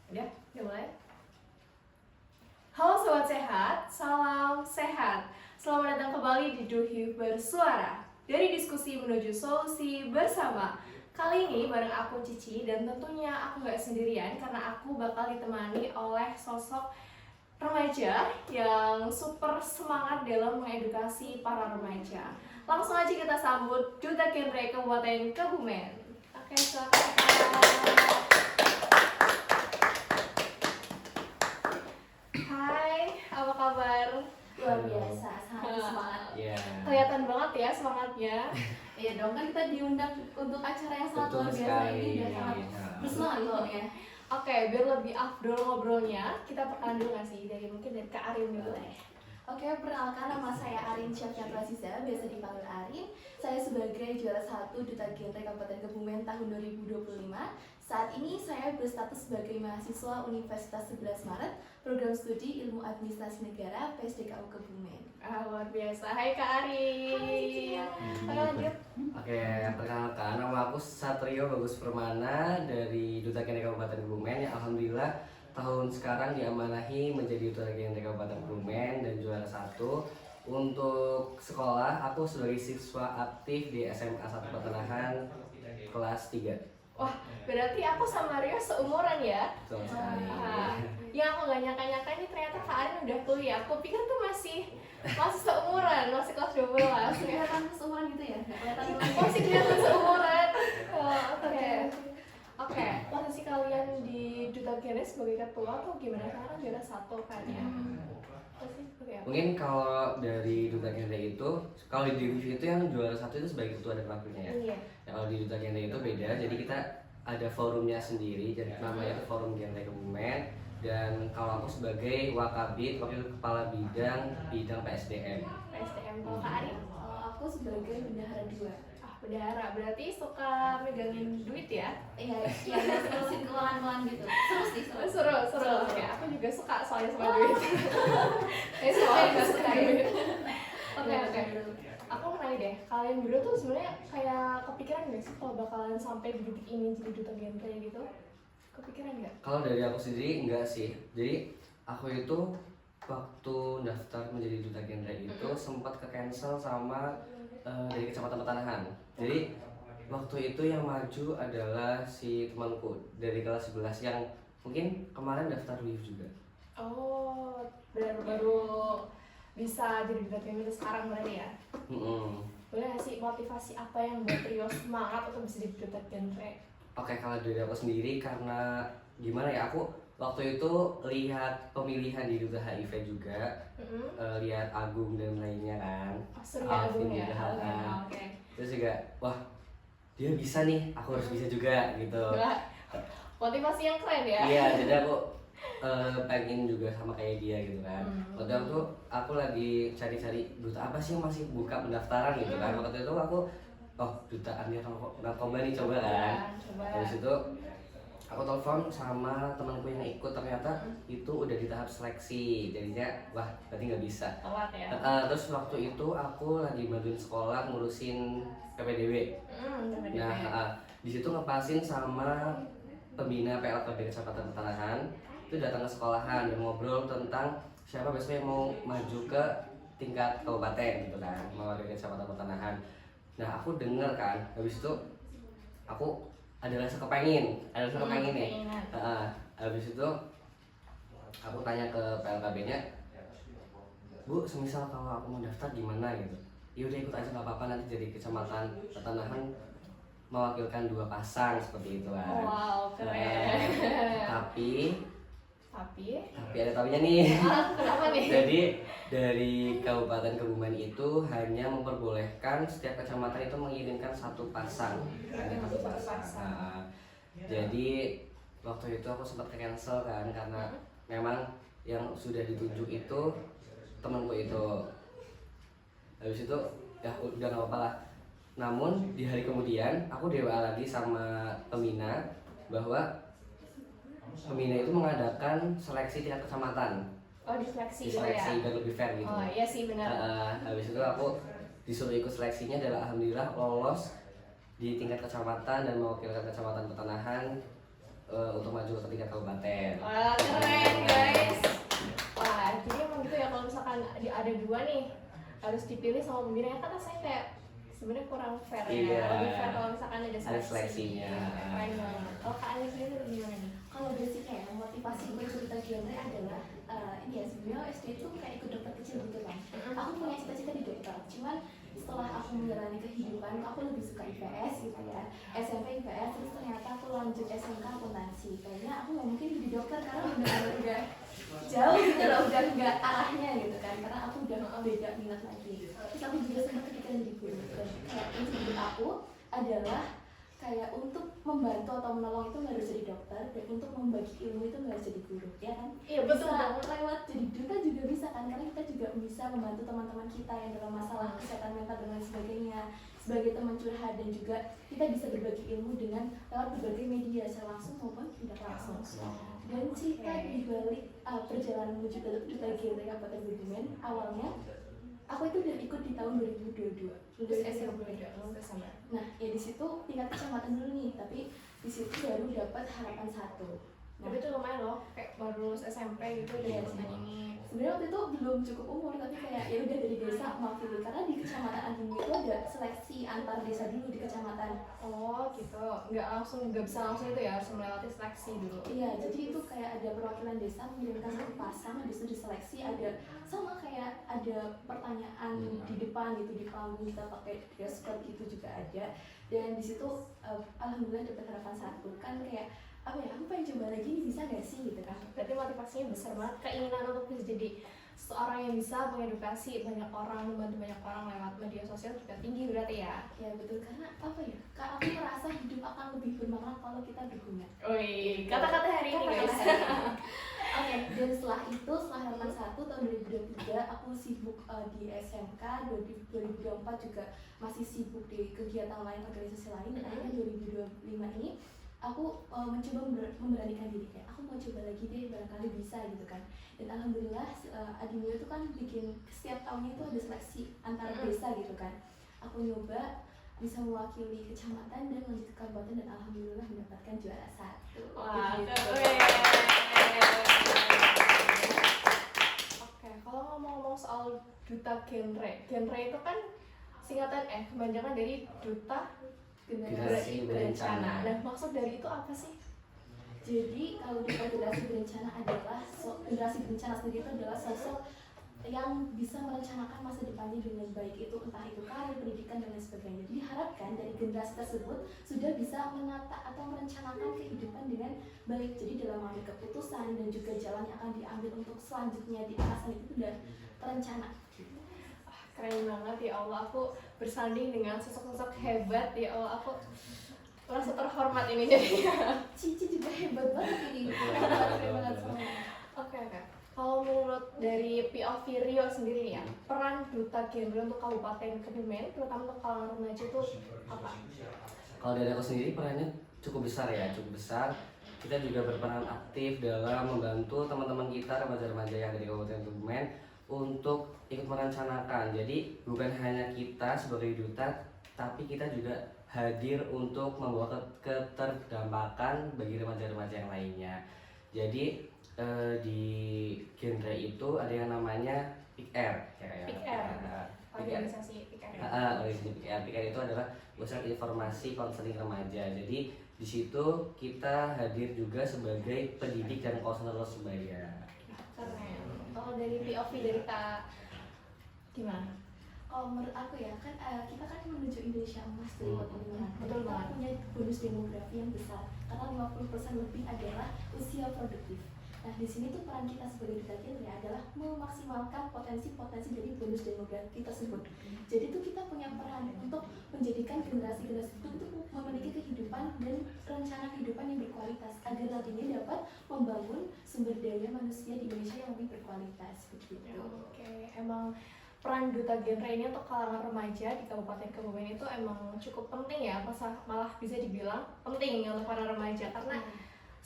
Udah mulai? Halo Sobat Sehat, salam sehat. Selamat datang kembali di Duhi Bersuara. Dari diskusi menuju solusi bersama. Kali ini bareng aku Cici dan tentunya aku gak sendirian karena aku bakal ditemani oleh sosok remaja yang super semangat dalam mengedukasi para remaja. Langsung aja kita sambut Duta Genre Kabupaten Kebumen. Oke, silakan. Hai, apa kabar? Luar biasa, sangat semangat. Kelihatan banget ya semangatnya. Iya dong, kan kita diundang untuk acara yang sangat luar biasa ini udah sangat bersemangat loh ya. Oke, biar lebih afdol ngobrolnya, kita perkenalan dulu nggak sih? Mungkin dari Kak Arin dulu. Oke, perkenalkan nama saya Arin Syafia Prasiza, biasa dipanggil Arin. Saya sebagai juara 1 Duta Genre Kabupaten Kebumen tahun 2025. Saat ini saya berstatus sebagai mahasiswa Universitas 11 Maret, program studi Ilmu Administrasi Negara PSDKU Kebumen. Luar biasa. Hai Kak Arin. Oke, lanjut. Oke, perkenalkan nama aku Satrio Bagus Permana dari Duta Genre Kabupaten Kebumen yang alhamdulillah tahun sekarang diamanahi menjadi Duta Genre Kabupaten Kebumen dan juara 1. Untuk sekolah, aku sebagai siswa aktif di SMA 1 Petenahan kelas 3. Wah, berarti aku sama Rio seumuran ya? Betul sekali. Yang aku gak nyangka-nyangka ini ternyata Kak Arin udah kuliah. Aku pikir tuh masih seumuran, masih kelas 12. Kelihatan seumuran gitu ya? Masih kelihatan seumuran. Oke, posisi kalian di Duta Genre sebagai ketua tuh gimana? Karena kan juara 1 kan ya? Mungkin kalau dari Duta Genre itu, kalau di divisi itu yang juara 1 itu sebagai ketua dan wakilnya ya. Iya. Kalau di Duta Genre itu beda, jadi kita ada forumnya sendiri, jadi namanya itu Forum Genre Kebumen. Dan kalau aku sebagai wakabid, wakil kepala bidang PSDM. Kalau Kak Arin? Aku sebagai bendahara 2. Bendahara, berarti suka megangin duit ya? Iya, ngurusin keuangan gitu. Seru sih, Seru. Oke, aku juga suka soalnya sama duit. Soalnya gak suka duit. Oke. Aku mau nanya deh, kalian berdua tuh sebenarnya kayak kepikiran gak sih kalau bakalan sampai di titik ini jadi Duta Genre gitu? Kepikiran nggak? Kalau dari aku sendiri enggak sih. Jadi aku itu waktu daftar menjadi Duta Genre itu sempat ke cancel sama dari Kecamatan Petanahan. Jadi waktu itu yang maju adalah si temanku dari kelas 11 yang mungkin kemarin daftar live juga. Oh, baru bisa jadi Duta Genre sekarang berarti ya? Boleh nggak sih motivasi apa yang buat Rio semangat untuk bisa jadi Duta Genre? Oke, kalau dari aku sendiri karena gimana ya, aku waktu itu lihat pemilihan di Duta HIV juga, lihat Agung dan lainnya kan. Seru ya Agung ya? Oke. Terus juga, wah dia bisa nih, aku harus bisa juga gitu. Motivasi yang keren ya? Iya, jadi aku pengen juga sama kayak dia gitu kan. Waktu itu aku lagi cari-cari duta apa sih yang masih buka pendaftaran gitu kan. Waktu itu aku Duta Anti Narkoba nih coba kan. Habis itu aku telepon sama temanku yang ikut, ternyata itu udah di tahap seleksi, jadinya wah berarti nggak bisa. Telat ya. Terus waktu itu aku lagi bantuin sekolah ngurusin PPDB. Nah di situ ngepasin sama pembina PLKB Kecamatan Petanahan, itu datang ke sekolahan dan ngobrol tentang siapa besok yang mau maju ke tingkat kabupaten gitu kan, mewakili Kecamatan Petanahan. Nah aku denger kan, habis itu aku ada rasa kepengen nih. Habis itu aku tanya ke PLKB-nya, Bu, semisal kalau aku mau daftar gimana gitu? Yaudah ikut aja nggak apa-apa, nanti jadi Kecamatan Petanahan mewakilkan 2 pasang seperti itu kan. Wow, keren. Tapi Tapi ada tapinya nih. kenapa nih? Jadi dari Kabupaten Kebumen itu hanya memperbolehkan setiap kecamatan itu mengirimkan 1 pasang, hanya 1 pasang. Jadi waktu itu aku sempat cancel kan karena memang yang sudah ditunjuk itu temanku itu. Habis itu ya udah nggak apa-apa lah. Namun di hari kemudian aku DWA lagi sama pembina bahwa pembina itu mengadakan seleksi tingkat kecamatan. Diseleksi gitu ya? Diseleksi biar lebih fair gitu. Oh iya sih benar. Habis itu aku disuruh ikut seleksinya, dan alhamdulillah lolos di tingkat kecamatan dan mewakilkan Kecamatan Petanahan untuk maju ke tingkat kabupaten. Wah, keren guys. Wah, jadi emang gitu ya, kalau misalkan ada dua nih harus dipilih sama pembinanya, kan rasanya kayak sebenarnya kurang fair ya. Iya. Lebih fair kalau misalkan ada Ada seleksinya. Keren banget. Kalau Kak Ani sendiri gimana nih? Kalau basicnya ya, motivasi gue ikut duta genre adalah ini ya, sebenarnya SD itu kayak ikut dokter kecil gitu kan. Aku punya cita-cita di dokter, cuman setelah aku menjalani kehidupan aku lebih suka IPS gitu ya, SMP IPS, terus ternyata aku lanjut SMK akuntansi. Kayaknya aku nggak mungkin jadi dokter karena udah jauh gitu loh, udah nggak arahnya gitu kan, karena aku udah beda minat lagi. Terus aku juga sempat kepikiran jadi guru, dan kayak prinsip hidup aku adalah kayak untuk membantu atau menolong itu nggak harus jadi dokter, dan untuk membagi ilmu itu nggak harus jadi guru, ya kan? Iya betul Bisa banget. lewat jadi duta juga bisa kan, karena kita juga bisa membantu teman-teman kita yang dalam masalah kesehatan mental dan lain sebagainya, sebagai teman curhat, dan juga kita bisa berbagi ilmu dengan lewat berbagai media secara langsung maupun tidak langsung. Dan cerita di balik perjalanan menuju ke duta genre Kabupaten Kebumen, awalnya aku itu udah ikut di tahun 2022 lulus SMP. Nah, ya di situ tingkat kecamatan dulu nih, tapi di situ baru dapat harapan 1. Nah, Tapi itu lumayan loh, kayak baru lulus SMP gitu udah Iya, desain ini. sebenarnya waktu itu belum cukup umur, tapi kayak ya udah dari desa mewakili, karena di kecamatan Andini itu ada seleksi antar desa dulu di kecamatan. Oh gitu, nggak bisa langsung itu ya, harus melewati seleksi dulu. Iya, jadi itu kayak ada perwakilan desa mengirimkan satu pasang, habis itu diseleksi, ada sama kayak ada pertanyaan di depan gitu, di panggung kita pakai dress code gitu juga ada. Dan di situ alhamdulillah dapat harapan 1, kan kayak apa ya, aku pengen coba lagi nih, bisa gak sih gitu kan. Berarti motivasinya besar banget, keinginan untuk bisa jadi seorang yang bisa mengedukasi banyak orang, membantu banyak orang lewat media sosial juga tinggi berarti ya. Ya betul, karena apa ya, Kak, aku merasa hidup akan lebih bermakna kalau kita berguna. Wih, kata-kata hari ini guys. Oke, dan setelah itu, setelah harapan 1 tahun 2023, aku sibuk di SMK, 2024 juga masih sibuk di kegiatan lain, organisasi lain, dan akhirnya 2025 ini aku mencoba memberanikan diri, kayak aku mau coba lagi deh, barangkali bisa gitu kan. Dan alhamdulillah Adimio itu kan bikin setiap tahunnya itu ada seleksi antar desa gitu kan. Aku nyoba bisa mewakili kecamatan dan lanjut ke kabupaten, dan alhamdulillah mendapatkan juara 1. Wah, Gitu. keren. Oke, kalau ngomong-ngomong soal duta genre itu kan singkatan kepanjangan dari duta Generasi berencana. Nah, maksud dari itu apa sih? Jadi kalau duta generasi berencana adalah generasi berencana sendiri itu adalah sosok yang bisa merencanakan masa depannya dengan baik, itu entah itu karir, pendidikan, dan lain sebagainya. Jadi diharapkan dari generasi tersebut sudah bisa menata atau merencanakan kehidupan dengan baik. Jadi dalam mengambil keputusan dan juga jalan yang akan diambil untuk selanjutnya di atasan itu sudah terencana. Keren banget ya Allah, aku bersanding dengan sosok-sosok hebat ya Allah, aku merasa terhormat ini jadinya. Cici juga hebat banget ini. Terima kasih semua. Oke. Kalau menurut dari POV Rio sendiri nih ya, peran duta genre untuk Kabupaten Kebumen, terutama untuk kalangan remaja itu apa? Kalau dari aku sendiri perannya cukup besar ya, cukup besar. Kita juga berperan aktif dalam membantu teman-teman kita remaja-remaja yang ada di Kabupaten Kebumen untuk ikut merencanakan. Jadi bukan hanya kita sebagai duta, tapi kita juga hadir untuk membawa keterdampakan bagi remaja-remaja yang lainnya. Jadi di genre itu ada yang namanya PIKR, Organisasi PIKR. Organisasi PIKR. PIKR itu adalah pusat informasi konseling remaja. Jadi di situ kita hadir juga sebagai pendidik dan konselor sebaya. Keren. Kalau dari POV dari Kak gimana? Kalau menurut aku ya, kan kita kan menuju Indonesia Emas 2045. Betul Kita banget. punya bonus demografi yang besar karena 50% lebih adalah usia produktif. Nah, di sini tuh peran kita sebagai duta genre adalah memaksimalkan potensi-potensi dari bonus demografi tersebut. Jadi tuh kita punya peran untuk menjadikan generasi-generasi itu memiliki kehidupan dan rencana kehidupan yang berkualitas agar nantinya dapat membangun sumber daya manusia di Indonesia yang lebih berkualitas begitu. Oke, emang peran duta genre ini untuk kalangan remaja di Kabupaten Kebumen itu emang cukup penting ya, malah bisa dibilang penting untuk para remaja karena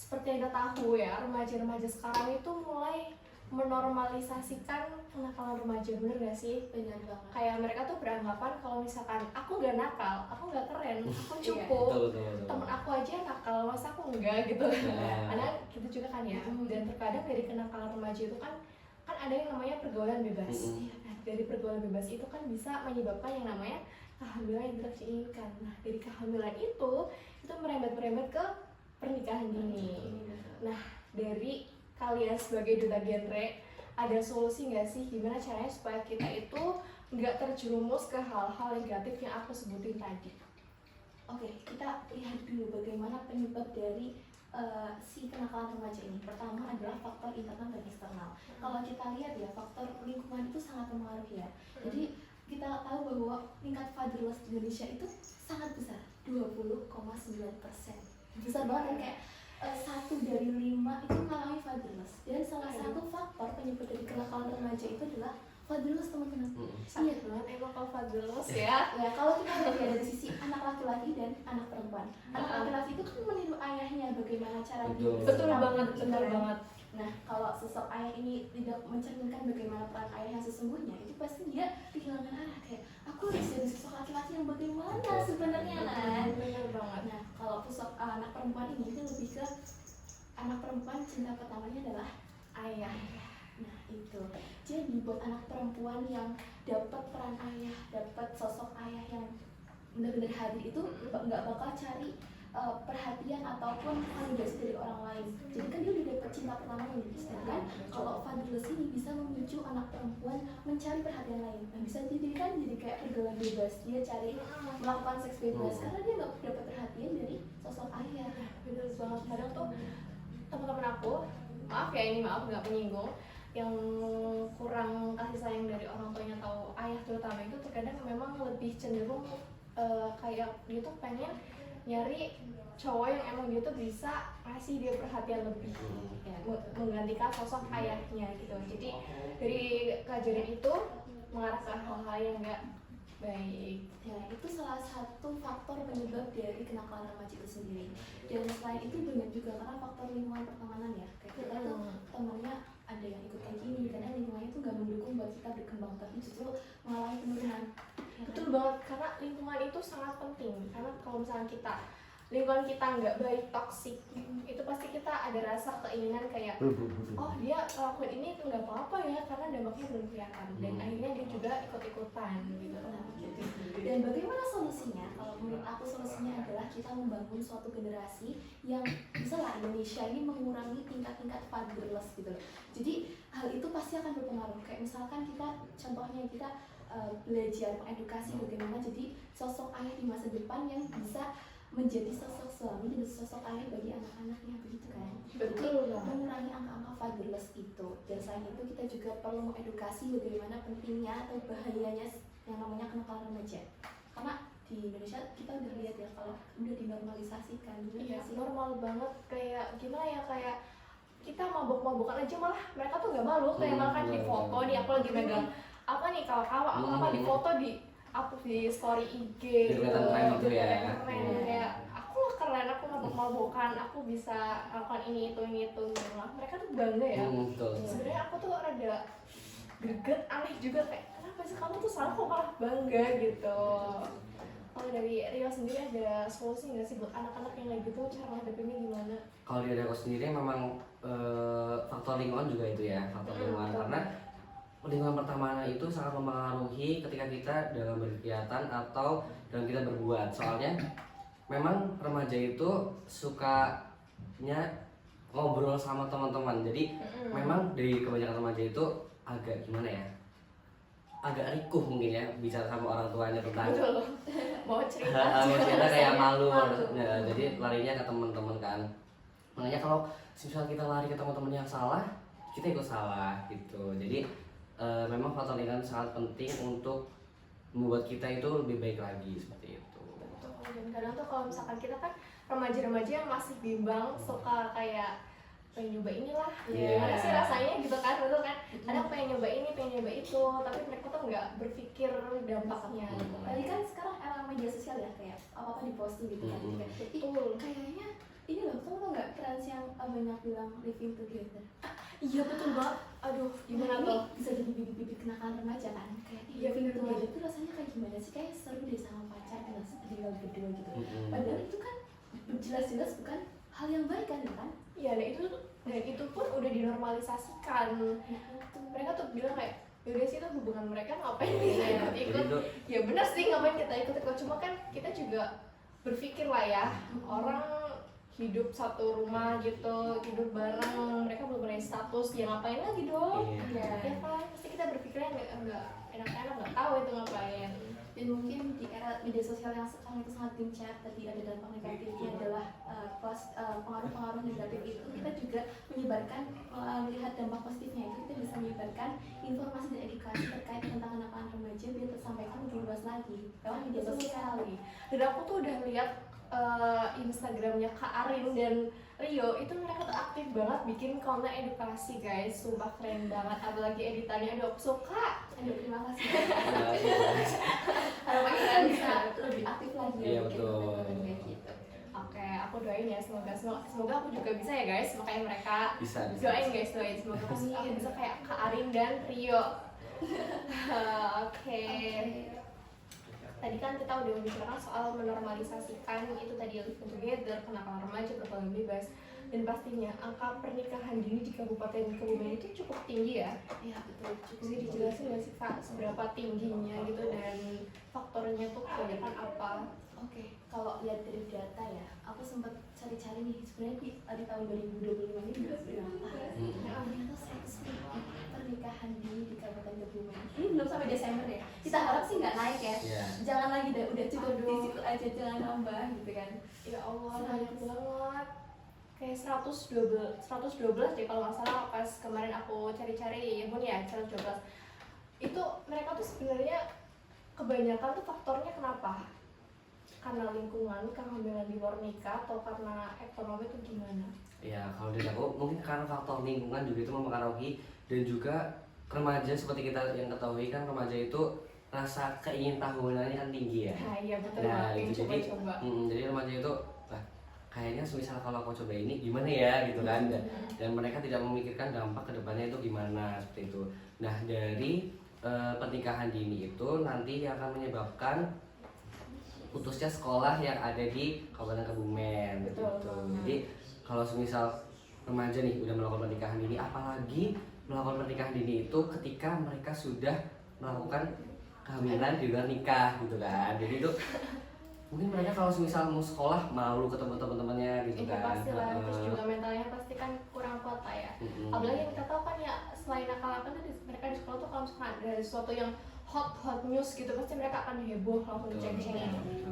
seperti yang kita tahu ya, remaja-remaja sekarang itu mulai menormalisasikan kenakalan remaja, bener gak sih? Benar banget. Kayak mereka tuh beranggapan kalau misalkan aku gak nakal, aku gak keren, aku cupu, Betul. temen aku aja nakal, masa aku enggak gitu. Karena gitu juga kan ya. Dan terkadang dari kenakalan remaja itu kan ada yang namanya pergaulan bebas. Nah, dari pergaulan bebas itu kan bisa menyebabkan yang namanya kehamilan yang tidak diinginkan. Nah, dari kehamilan itu merembet ke pernikahan dini. Nah, dari kalian sebagai duta genre, ada solusi nggak sih gimana caranya supaya kita itu nggak terjerumus ke hal-hal negatif yang aku sebutin tadi? Oke, kita lihat dulu bagaimana penyebab dari si kenakalan remaja ini. Pertama adalah faktor internal dan eksternal. Kalau kita lihat ya, faktor lingkungan itu sangat mempengaruhi ya. Jadi kita tahu bahwa tingkat fatherless di Indonesia itu sangat besar, 20,9%. Besar banget kan, kayak 1 dari 5 itu mengalami fatherless. Dan salah satu faktor penyebab dari kenakalan remaja itu adalah fatherless, teman-teman. Iya banget emang kalau fatherless ya. Ya, kalau kita lihat ya dari sisi anak laki-laki dan anak perempuan. Anak laki-laki itu kan meniru ayahnya bagaimana cara dia. Betul banget. Nah, kalau sosok ayah ini tidak mencerminkan bagaimana peran ayah yang sesungguhnya, itu pasti dia kehilangan arah, kayak aku harus jadi sosok laki-laki yang bagaimana sebenarnya kan. Bener banget. Nah, kalau sosok anak perempuan ini itu lebih ke anak perempuan cinta pertamanya adalah ayah. Nah, itu. Jadi buat anak perempuan yang dapat peran ayah, dapat sosok ayah yang benar-benar hadir itu nggak bakal cari perhatian ataupun validasi dari orang lain. Jadi kan dia udah dapat cinta pertamanya. Sedangkan kalau fatherless ini bisa memicu anak perempuan mencari perhatian lain. Nah, bisa jadi kan jadi kayak pergaulan bebas, dia cari melakukan seks bebas karena dia nggak dapat perhatian dari sosok ayah. Bener banget. Kadang tuh teman-teman aku, maaf nggak menyinggung, yang kurang kasih sayang dari orang tuanya atau ayah terutama itu terkadang memang lebih cenderung kayak dia tuh pengen nyari cowok yang emang dia tuh bisa ngasih dia perhatian lebih ya, menggantikan sosok ayahnya gitu. Jadi dari kejadian itu mengarah ke hal-hal yang enggak baik. Ya, itu salah satu faktor penyebab dari kenakalan remaja itu sendiri. Dan selain itu banyak juga karena faktor lingkungan pertemanan ya. Kayak kita tuh temannya ada yang ikut kayak gini karena lingkungannya tuh gak mendukung buat kita berkembang, tapi justru mengalami penurunan. Betul banget, karena lingkungan itu sangat penting. Karena kalau misalnya lingkungan kita nggak baik, toksik, itu pasti kita ada rasa keinginan kayak oh dia lakuin ini nggak apa-apa ya karena dampaknya belum kelihatan, dan akhirnya dia juga ikut-ikutan gitu. Dan bagaimana solusinya? Kalau menurut aku solusinya adalah kita membangun suatu generasi yang bisa lah Indonesia ini mengurangi tingkat-tingkat fatherless gitu. Jadi hal itu pasti akan berpengaruh. Kayak misalkan contohnya kita belajar mengedukasi bagaimana jadi sosok ayah di masa depan yang bisa menjadi sosok suami dan sosok ayah bagi anak-anaknya, begitu kan? Betul banget. Mengurangi angka-angka fatherless itu. Dan selain itu kita juga perlu mengedukasi bagaimana pentingnya atau bahayanya yang namanya kenakalan remaja. Karena di Indonesia kita udah lihat ya kalau udah dinormalisasikan. Iya, normal banget. Kayak gimana ya, kayak kita mabok-mabokan aja malah mereka tuh nggak malu, kayak malah kan di foto nih aku lagi megang apa nih kawan-kawan apa di foto di upload di story IG gitu. Keren gitu ya. Keren, kayak aku lah keren, aku mabok-mabokan, aku bisa lakukan ini itu gitu. Malah mereka tuh bangga ya. Sebenarnya aku tuh rada greget, aneh juga kayak kenapa sih kamu tuh salah kok malah bangga gitu. Kalau dari Rio sendiri ada solusi nggak sih buat anak-anak yang kayak gitu, cara menghadapinya gimana? Kalau dari aku sendiri memang faktor lingkungan juga itu ya, faktor lingkungan, karena lingkungan pertemanan itu sangat mempengaruhi ketika kita dalam berkegiatan atau dalam kita berbuat. Soalnya memang remaja itu sukanya ngobrol sama teman-teman, jadi memang dari kebanyakan remaja itu agak gimana ya, agak rikuh mungkin ya bicara sama orang tuanya tentang mau cerita kayak malu. Ya, jadi larinya ke teman-teman kan. Makanya kalau misalnya kita lari ke teman-teman yang salah, kita ikut salah gitu. Jadi memang faktor lingkungan sangat penting untuk membuat kita itu lebih baik lagi seperti itu. Betul. Dan kadang tuh kalau misalkan kita kan remaja-remaja yang masih bimbang, suka kayak pengen nyoba inilah, gimana sih rasanya gitu kan, betul kan? Kadang pengen nyoba ini, pengen nyoba itu, tapi mereka tuh nggak berpikir dampaknya. Tadi kan sekarang era media sosial ya, kayak apa-apa diposting gitu kan. Betul. Kayaknya ini loh, kamu tau nggak trans yang banyak bilang living together? Iya betul Mbak. Aduh, Gimana ini tuh? bisa jadi bibit-bibit kenakalan remaja kan? Kayak Iya, bener tuh banget. itu rasanya kayak gimana sih? Kayak seru deh sama pacar tinggal berdua gitu. Mm-mm. Padahal itu kan jelas-jelas bukan hal yang baik kan, ya kan? Iya, dan itu pun udah dinormalisasikan. Mereka tuh bilang kayak yaudah sih itu hubungan mereka ngapain kita Jadi ikut-ikut. itu Ya benar sih, ngapain kita ikut-ikut, cuma kan kita juga berpikir lah ya, orang hidup satu rumah gitu, hidup bareng, mereka belum punya status, ya ngapain lagi dong? Iya. Ya kan, pasti kita berpikirnya nggak enak-enak, nggak tahu itu ngapain. Dan mungkin di era media sosial yang sekarang itu sangat gencar, tadi ada dampak negatifnya adalah pengaruh-pengaruh negatif itu kita juga menyebarkan melihat dampak positifnya itu kita bisa menyebarkan informasi dan edukasi terkait tentang anak-anak remaja biar tersampaikan lebih luas lagi lewat media sosial. Dan aku tuh udah lihat Instagramnya Kak Arin dan Rio, itu mereka tuh aktif banget bikin konten edukasi guys, sumpah keren banget, apalagi editannya, aduh aku suka. Aduh, terima kasih. Iya, Harapannya kalian bisa lebih aktif lagi Iya, ya bikin betul. konten-konten kayak gitu. Oke, aku doain ya, semoga aku juga bisa ya guys, makanya mereka bisa. doain guys, doain semoga aku bisa kayak Kak Arin dan Rio. Oke. Tadi kan kita udah membicarakan soal menormalisasikan itu tadi living together, kenakalan remaja, pergaulan bebas, dan pastinya angka pernikahan dini di Kabupaten Kebumen itu cukup tinggi ya. Iya betul. Bisa dijelasin nggak sih Kak seberapa tingginya gitu dan faktornya tuh kebanyakan apa? Oke, kalau lihat dari data ya, aku sempat cari-cari nih sebenarnya di tahun 2025 ini berapa? Ternyata 100.000 pernikahan di Kabupaten Kebumen. Ini belum sampai Desember ya. Kita harap sih nggak naik ya. Iya. Jangan lagi deh, udah cukup di Aduh. situ aja, jangan nambah gitu kan. Ya Allah, banyak banget. Kayak 112 deh kalau nggak salah, pas kemarin aku cari-cari ya Bun ya, 112. Itu mereka tuh sebenarnya kebanyakan tuh faktornya kenapa? Karena lingkungan, kehamilan di luar nikah, atau karena ekonomi tuh gimana? Ya, kalau dari aku mungkin karena faktor lingkungan juga itu mempengaruhi, dan juga remaja seperti kita yang ketahui kan, remaja itu rasa keingintahuannya kan tinggi ya. Nah iya betul Nah, banget, itu yang jadi coba-coba. jadi remaja itu kayaknya semisal kalau aku coba ini gimana ya gitu kan, dan mereka tidak memikirkan dampak kedepannya itu gimana seperti itu. Nah, dari pernikahan dini itu nanti akan menyebabkan putusnya sekolah yang ada di Kabupaten Kebumen Betul. gitu. Jadi kalau semisal remaja nih udah melakukan pernikahan dini, apalagi melakukan pernikahan dini itu ketika mereka sudah melakukan kehamilan di luar nikah gitu kan. Jadi itu mungkin mereka kalau semisal mau sekolah malu ketemu teman-temannya gitu Iya kan. pasti lah, terus juga mentalnya pasti kan kurang kuat lah ya. Apalagi yang kita tahu kan ya, selain nakal-nakal tuh mereka di sekolah tuh kalau misalkan ada sesuatu yang hot news gitu, pasti mereka akan heboh langsung ceng-cengin gitu.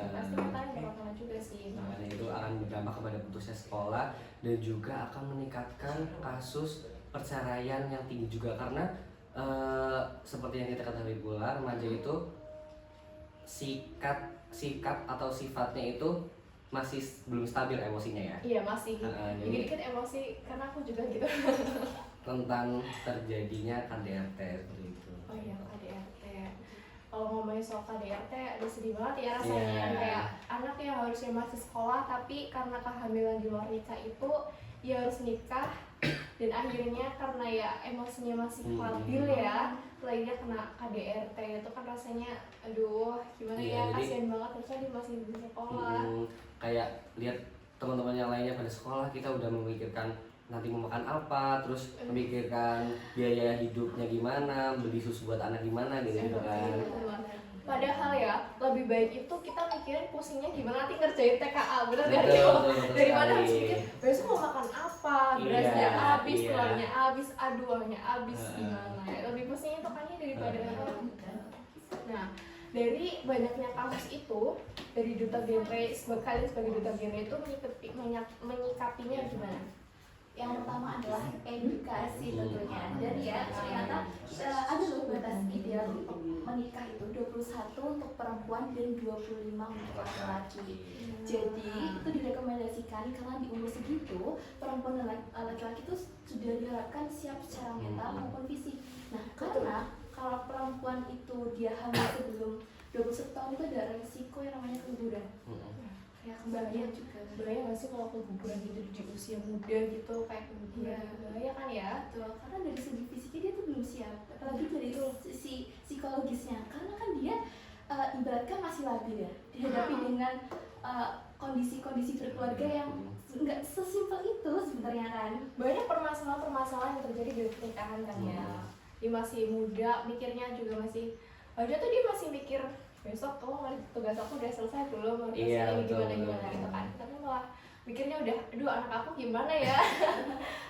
Pasti mentalnya bakal kena juga sih. Makanya itu akan berdampak kepada putusnya sekolah, dan juga akan meningkatkan kasus perceraian yang tinggi juga, karena seperti yang kita ketahui pula, remaja itu sikap atau sifatnya itu masih belum stabil emosinya ya. Iya masih. Jadi Dikit-dikit emosi, karena aku juga gitu. tentang terjadinya KDRT seperti itu. Oh iya, KDRT. Kalau ngomongin soal KDRT, ada sedih banget ya rasanya. Iya. Kayak anak yang harusnya masih sekolah, tapi karena kehamilan di luar nikah itu, ya harus nikah. Dan akhirnya karena ya emosinya masih labil ya, lainnya kena KDRT, itu kan rasanya, aduh gimana Iya, ya, jadi kasihan banget, harusnya dia masih di sekolah. Kayak lihat teman-teman yang lainnya pada sekolah, kita udah memikirkan nanti mau makan apa, terus memikirkan biaya hidupnya gimana, beli susu buat anak gimana gitu kan. Padahal ya, lebih baik itu kita mikirin pusingnya gimana nanti ngerjain TKA, bener gak? Betul Daripada sekali. harus mikir besok mau makan apa, berasnya Iya, habis, iya. telurnya habis, aduannya habis, gimana ya? Lebih pusing itu kan daripada Nah, dari banyaknya kasus itu, dari duta genre, sebagai duta genre itu menyikapinya gimana? Yang pertama adalah edukasi tentunya. Dan ya ternyata ada loh batas ideal untuk menikah itu 21 untuk perempuan dan 25 untuk laki-laki. Jadi itu direkomendasikan karena di umur segitu perempuan dan laki-laki itu sudah diharapkan siap secara mental maupun fisik. Nah, karena kalau perempuan itu dia hamil sebelum 21 tahun itu ada resiko yang namanya keguguran. kayak kebahagiaan juga. Bahaya nggak sih kalau keguguran gitu di usia muda gitu, kayak keguguran Iya. bahaya kan ya? Betul, karena dari segi fisiknya dia tuh belum siap, apalagi dari sisi psikologisnya, karena kan dia ibaratkan masih labil ya, dihadapi dengan kondisi-kondisi berkeluarga yang nggak sesimpel itu sebenarnya kan. Banyak permasalahan-permasalahan yang terjadi di pernikahan kan ya. Dia masih muda, mikirnya juga masih, dia tuh dia masih mikir besok tugas aku udah selesai belum, harus Iya, ini betul, gimana betul. gitu kan. Tapi malah mikirnya udah, aduh anak aku gimana ya,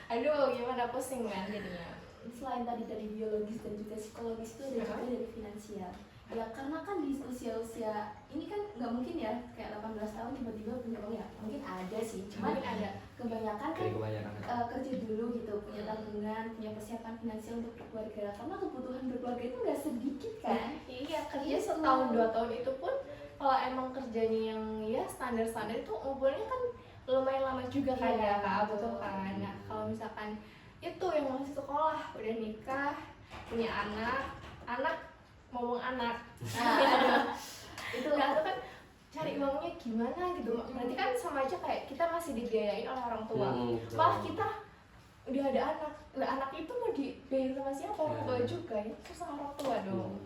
aduh gimana, pusing kan jadinya. Selain tadi dari biologis dan juga psikologis itu ada juga dari finansial. Ya karena kan di usia-usia ini kan nggak mungkin ya kayak 18 tahun tiba-tiba punya uang ya, mungkin ada sih, cuman Mungkin ada. kebanyakan kan Kayak kebanyakan. kerja dulu gitu, punya tabungan, punya persiapan finansial untuk berkeluarga, karena kebutuhan berkeluarga itu nggak sedikit kan. Iya, kerja setahun 2 tahun itu pun kalau emang kerjanya yang ya standar-standar itu ngumpulnya kan lumayan lama juga kan Iya, ya kak, betul betul. kan. Nah kalau misalkan itu yang masih sekolah udah nikah punya anak ngomong anak, Itu nah itu kan cari uangnya gimana gitu, berarti kan sama aja kayak kita masih dibiayain oleh orang tua, Betul. malah kita udah ada anak, lah anak itu mau dibiayain sama siapa, orang tua juga ya, susah orang tua dong.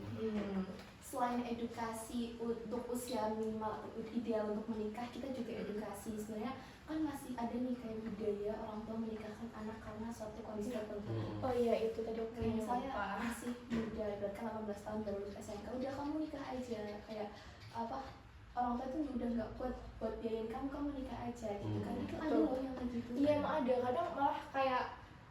selain edukasi untuk usia minimal atau ideal untuk menikah, kita juga edukasi sebenarnya kan masih ada nih kayak budaya orang tua menikahkan anak karena suatu kondisi tertentu. Oh iya itu tadi aku Kayak saya lupa. masih muda, bahkan 18 tahun baru lulus SMK, udah kamu nikah aja, kayak apa, orang tua itu udah nggak kuat buat biayain kamu nikah aja gitu kan. Itu ada Betul. loh yang kayak gitu. Iya emang ada, kadang malah kayak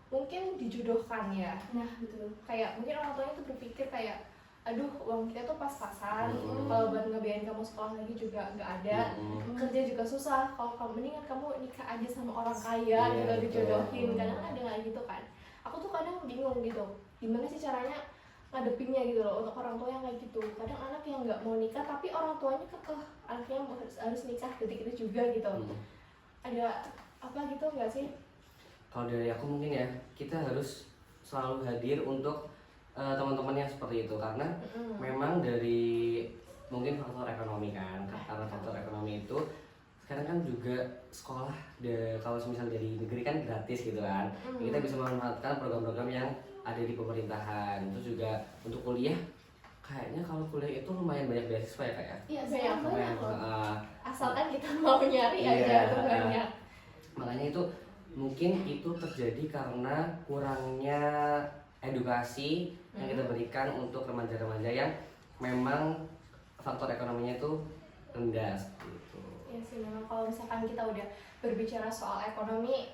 mungkin dijodohkan ya, Nah betul. kayak mungkin orang tuanya tuh berpikir kayak aduh uang kita tuh pas-pasan, Mm. kalau buat ngebiayain kamu sekolah lagi juga nggak ada, kerja juga susah, kalau kamu mendingan kamu nikah aja sama orang kaya Iya, gitu, dijodohin. betul. Kadang ada nggak gitu kan, aku tuh kadang bingung gitu gimana sih caranya ngadepinnya gitu loh untuk orang tua yang kayak gitu. Kadang anak yang nggak mau nikah tapi orang tuanya kekeh anaknya harus nikah detik itu juga gitu. Ada apa gitu nggak sih? Kalau dari aku mungkin ya, kita harus selalu hadir untuk teman-teman yang seperti itu, karena memang dari mungkin faktor ekonomi kan, karena faktor ekonomi itu sekarang kan juga sekolah kalau misal dari negeri kan gratis gitu kan, kita bisa memanfaatkan program-program yang ada di pemerintahan. Terus juga untuk kuliah, kayaknya kalau kuliah itu lumayan banyak beasiswa ya kak ya. Iya, sekarang banyak loh. Asalkan kita mau nyari Iya, aja tuh banyak. Makanya itu mungkin itu terjadi karena kurangnya edukasi yang kita berikan untuk remaja-remaja yang memang faktor ekonominya itu rendah seperti itu. Ya sih memang kalau misalkan kita udah berbicara soal ekonomi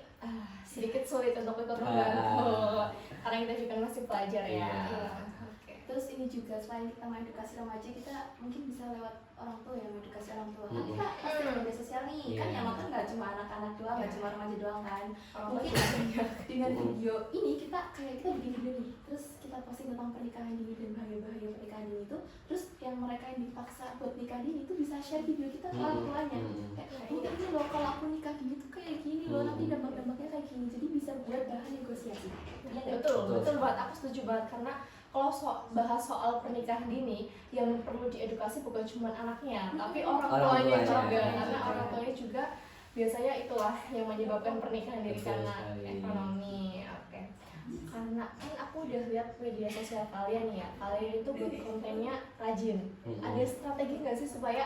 sedikit sulit untuk ikut membantu karena kita juga masih pelajar ya. Iya. Oke. Terus ini juga selain kita mengedukasi remaja, kita mungkin bisa lewat orang tua ya, mengedukasi orang tua. Kan kita pasti ada media sosial nih, kan Iya. yang nonton nggak cuma anak-anak doang, nggak cuma remaja doang kan. Orang Mungkin tua dengan video ini kita bikin video nih, terus kita posting tentang pernikahan dini dan bahaya-bahaya pernikahan dini itu. Terus yang mereka yang dipaksa buat nikah dini itu bisa share video kita ke orang tuanya. Kayak ini loh, kalau aku nikah dini tuh kayak gini loh, nanti dampak-dampaknya kayak gini. Jadi bisa buat bahan negosiasi. Iya nggak? betul banget, aku setuju banget karena kalau bahas soal pernikahan dini yang perlu diedukasi bukan cuma anaknya tapi orang tuanya juga, karena orang tuanya juga biasanya itulah yang menyebabkan pernikahan dini Betul karena sekali. ekonomi. Oke. Karena kan aku udah lihat media sosial kalian ya, kalian itu buat kontennya rajin. Ada strategi nggak sih supaya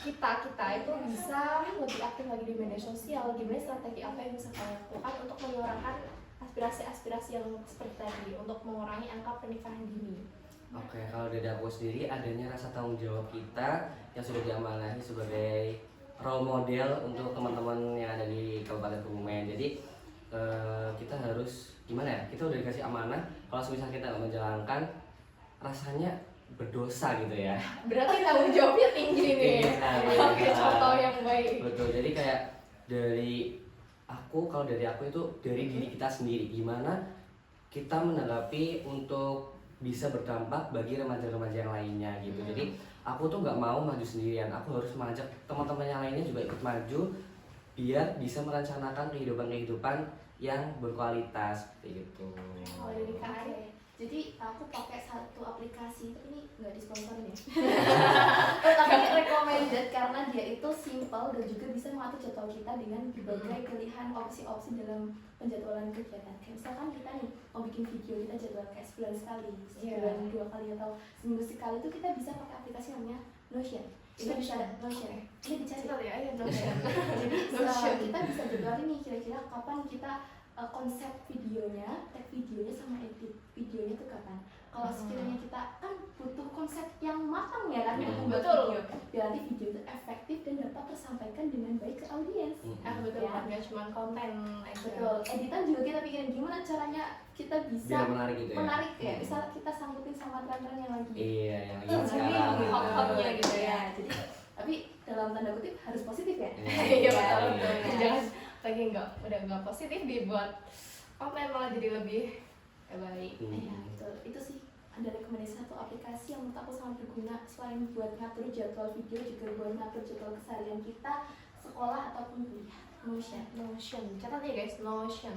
kita itu bisa lebih aktif lagi di media sosial? Gimana strategi apa yang bisa kalian lakukan untuk menyuarakan aspirasi-aspirasi yang seperti tadi untuk mengurangi angka pernikahan dini? Oke, kalau dari aku sendiri adanya rasa tanggung jawab kita yang sudah diamanahi sebagai role model untuk teman-teman yang ada di Kabupaten Kebumen. Jadi kita harus gimana ya? Kita udah dikasih amanah, kalau misalnya kita nggak menjalankan, rasanya berdosa gitu ya. Berarti tanggung jawabnya tinggi nih. Oke, contoh yang baik. Betul. Jadi kayak kalau dari aku itu dari diri kita sendiri, gimana kita menanggapi untuk bisa berdampak bagi remaja-remaja yang lainnya gitu. Jadi aku tuh nggak mau maju sendirian, aku harus mengajak teman-teman yang lainnya juga ikut maju biar bisa merencanakan kehidupan yang berkualitas seperti itu. Kalau dari Kak Ari? Jadi aku pakai satu aplikasi, ini nggak disponsorin ya. Tapi recommended karena dia itu simple dan juga bisa mengatur jadwal kita dengan berbagai pilihan opsi-opsi dalam penjadwalan kegiatan. Kayak misalkan kita nih mau bikin video, kita jadwal kayak sebulan sekali, sebulan 2 kali atau seminggu sekali, itu kita bisa pakai aplikasi namanya Notion. Kita bisa Notion. Ini dicari ya, Notion. Jadi kita bisa jadwalin nih kira-kira kapan kita konsep videonya, tag videonya sama edit videonya itu kapan. Kalau sekiranya kita kan butuh konsep yang matang ya kan, yang membuat video, biar nanti video itu efektif dan dapat tersampaikan dengan baik ke audiens. Betul Ya. nggak cuma konten aja. Betul, editan juga kita pikirin gimana caranya kita bisa Biar menarik gitu ya. menarik ya, bisa kita sangkutin sama tren-tren yang lagi Iya, yang Terus ini sekarang. gitu. Hot-hotnya gitu ya. Jadi tapi dalam tanda kutip harus positif ya. Iya betul. Iya. Jangan lagi udah nggak positif dibuat konten malah jadi lebih baik. Iya, betul. Itu sih ada rekomendasi satu aplikasi yang menurut aku sangat berguna selain buat ngatur jadwal video juga buat ngatur jadwal keseharian kita sekolah ataupun kuliah. Notion. Catat ya guys, Notion.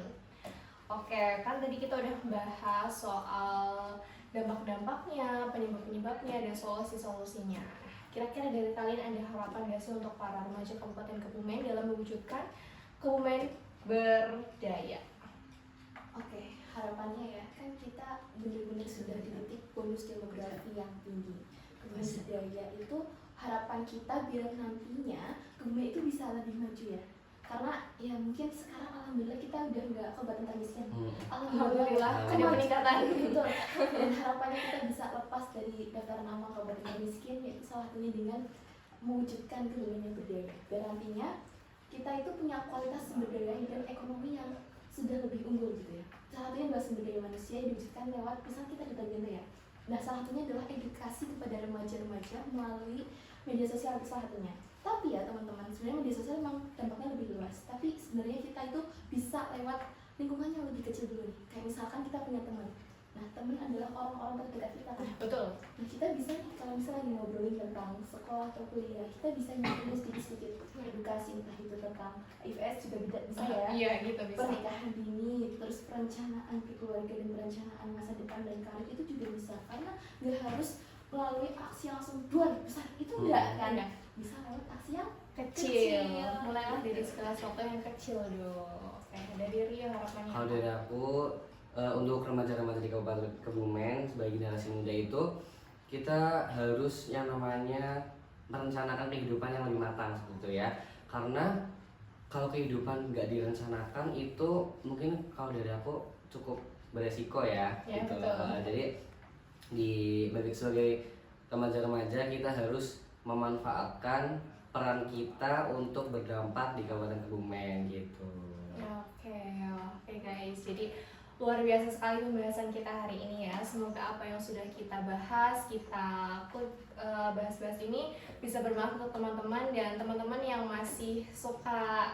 Oke, kan tadi kita udah bahas soal dampak-dampaknya, penyebab-penyebabnya, dan solusi-solusinya. Kira-kira dari kalian ada harapan nggak sih untuk para remaja Kabupaten Kebumen dalam mewujudkan Kebumen berdaya? Oke, harapannya ya kan kita benar-benar sudah di titik bonus demografi yang tinggi. Kebumen berdaya itu harapan kita biar nantinya Kebumen itu bisa lebih maju ya. Karena ya mungkin sekarang alhamdulillah kita udah nggak kabupaten termiskin. Alhamdulillah ada Kemajuan. peningkatan. Betul. Dan harapannya kita bisa lepas dari daftar nama kabupaten termiskin, yaitu salah satunya dengan mewujudkan Kebumen yang berdaya. Dan nantinya kita itu punya kualitas sumber daya dan ekonomi yang sudah lebih unggul gitu ya. Salah satunya adalah sumber daya manusia yang diwujudkan lewat misal kita di Genta ya. Nah salah satunya adalah edukasi kepada remaja-remaja melalui media sosial itu salah satunya. Tapi ya teman-teman, sebenarnya media sosial memang dampaknya lebih luas. Tapi sebenarnya kita itu bisa lewat lingkungan yang lebih kecil dulu nih. Kayak misalkan kita punya teman. Nah teman adalah orang-orang terdekat kita kan. Betul. Nah kita bisa nih kalau misalnya lagi ngobrolin tentang sekolah atau kuliah, kita bisa nyampein sedikit-sedikit edukasi entah itu tentang IFS juga bisa ya. Iya gitu bisa. Pernikahan dini, terus perencanaan keluarga dan perencanaan masa depan dan karir itu juga bisa. Karena nggak harus melalui aksi langsung duar besar itu enggak kan. Iya. Bisa lewat aksi yang Kecil. Mulailah dari segala sesuatu yang kecil dulu. Oke, dari Rio harapannya. Kalau dari aku untuk remaja-remaja di Kabupaten Kebumen sebagai generasi muda itu kita harus yang namanya merencanakan kehidupan yang lebih matang gitu ya. Karena kalau kehidupan nggak direncanakan itu mungkin kalau dari aku cukup beresiko ya, Ya, gitu. betul. Jadi sebagai remaja-remaja kita harus memanfaatkan peran kita untuk berdampak di Kabupaten Kebumen gitu. Oke guys. Jadi luar biasa sekali pembahasan kita hari ini ya. Semoga apa yang sudah kita bahas, bahas-bahas ini bisa bermanfaat untuk teman-teman dan teman-teman yang masih suka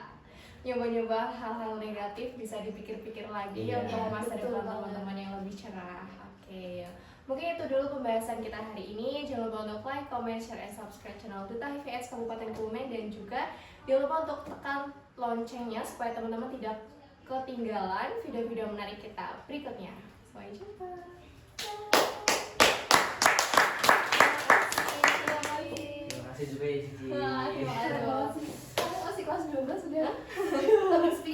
nyoba-nyoba hal-hal negatif bisa dipikir-pikir lagi Iya. untuk masa Betul depan banget. teman-teman yang lebih cerah. Oke. Mungkin itu dulu pembahasan kita hari ini. Jangan lupa untuk like, comment, share, and subscribe channel Duta HVS Kabupaten Kebumen dan juga jangan lupa untuk tekan loncengnya supaya teman-teman tidak ketinggalan video-video menarik kita berikutnya. Sampai jumpa. Terima kasih juga ya Cici. Terima kasih. Kamu masih kelas 12 sudah. Tapi